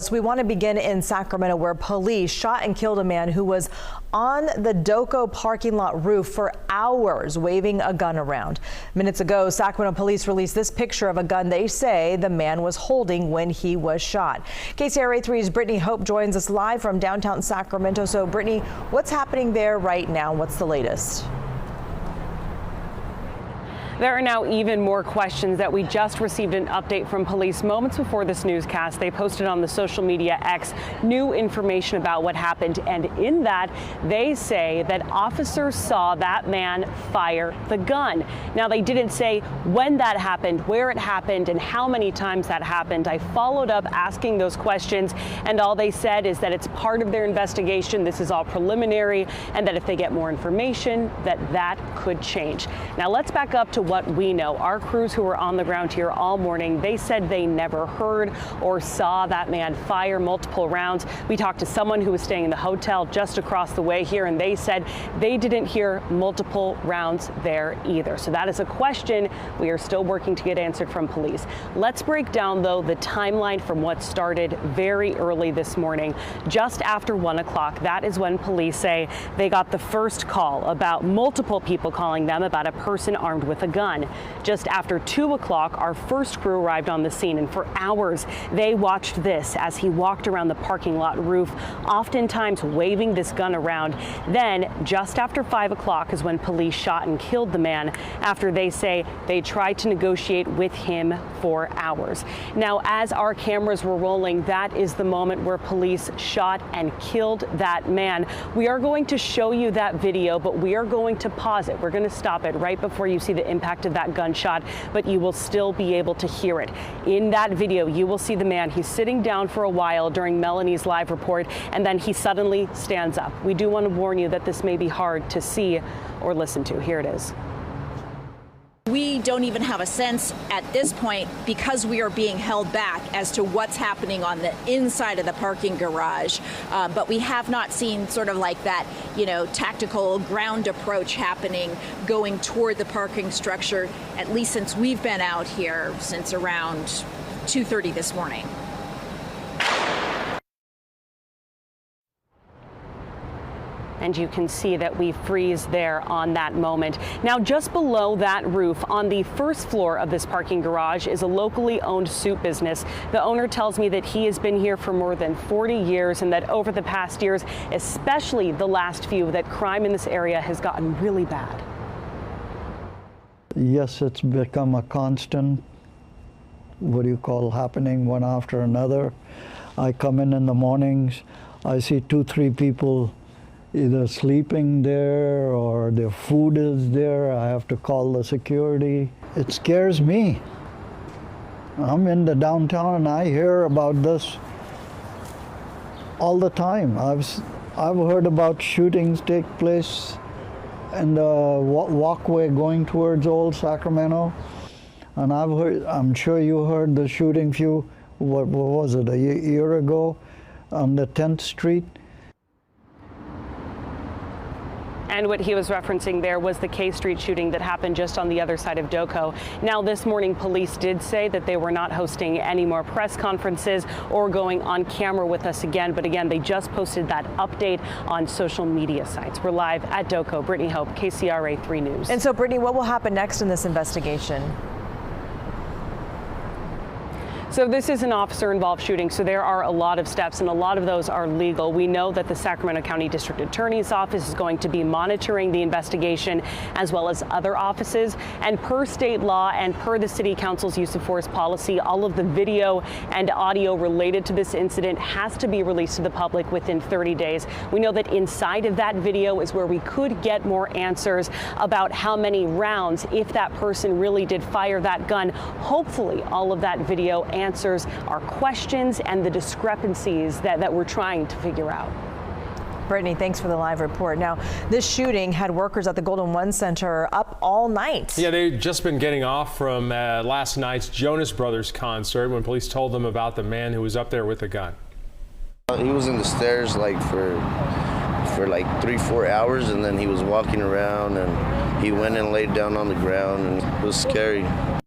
So we want to begin in Sacramento, where police shot and killed a man who was on the Doco parking lot roof for hours, waving a gun around. Minutes ago, Sacramento police released this picture of a gun they say the man was holding when he was shot. KCRA 3's Brittany Hope joins us live from downtown Sacramento. So Brittany, what's happening there right now? What's the latest? There are now even more questions that we just received an update from police moments before this newscast. They posted on the social media X new information about what happened, and in that they say that officers saw that man fire the gun. Now, they didn't say when that happened, where it happened, and how many times that happened. I followed up asking those questions, and all they said is that it's part of their investigation. This is all preliminary, and that if they get more information, that could change. Now, let's back up to what we know. Our crews who were on the ground here all morning, they said they never heard or saw that man fire multiple rounds. We talked to someone who was staying in the hotel just across the way here, and they said they didn't hear multiple rounds there either. So that is a question we are still working to get answered from police. Let's break down, though, the timeline from what started very early this morning. Just after 1 o'clock, that is when police say they got the first call about multiple people calling them about a person armed with a gun. Just after 2 o'clock, our first crew arrived on the scene, and for hours they watched this as he walked around the parking lot roof, oftentimes waving this gun around. Then just after 5 o'clock is when police shot and killed the man after they say they tried to negotiate with him for hours. Now, as our cameras were rolling, that is the moment where police shot and killed that man. We are going to show you that video, but we are going to pause it. We're going to stop it right before you see the impact of that gunshot, but you will still be able to hear it. In that video, you will see the man. He's sitting down for a while during Melanie's live report, and then he suddenly stands up. We do want to warn you that this may be hard to see or listen to. Here it is. We don't even have a sense at this point, because we are being held back, as to what's happening on the inside of the parking garage. But we have not seen sort of like that, tactical ground approach happening going toward the parking structure, at least since we've been out here since around 2:30 this morning. And you can see that we freeze there on that moment. Now, just below that roof on the first floor of this parking garage is a locally owned soup business. The owner tells me that he has been here for more than 40 years and that over the past years, especially the last few, that crime in this area has gotten really bad. Yes, it's become a constant, happening one after another. I come in the mornings, I see 2-3 people either sleeping there or their food is there. I have to call the security. It scares me. I'm in the downtown and I hear about this all the time. I've heard about shootings take place in the walkway going towards Old Sacramento, and I'm sure you heard the shooting what was it, a year ago on the 10th Street. And what he was referencing there was the K Street shooting that happened just on the other side of Doco. Now, this morning, police did say that they were not hosting any more press conferences or going on camera with us again. But again, they just posted that update on social media sites. We're live at Doco. Brittany Hope, KCRA 3 News. And so, Brittany, what will happen next in this investigation? So this is an officer-involved shooting, so there are a lot of steps, and a lot of those are legal. We know that the Sacramento County District Attorney's Office is going to be monitoring the investigation, as well as other offices. And per state law and per the City Council's use of force policy, all of the video and audio related to this incident has to be released to the public within 30 days. We know that inside of that video is where we could get more answers about how many rounds, if that person really did fire that gun. Hopefully, all of that video answers our questions and the discrepancies that we're trying to figure out. Brittany, thanks for the live report. Now, this shooting had workers at the Golden One Center up all night. Yeah, they'd just been getting off from last night's Jonas Brothers concert when police told them about the man who was up there with a gun. He was in the stairs for like 3-4 hours, and then he was walking around, and he went and laid down on the ground, and it was scary.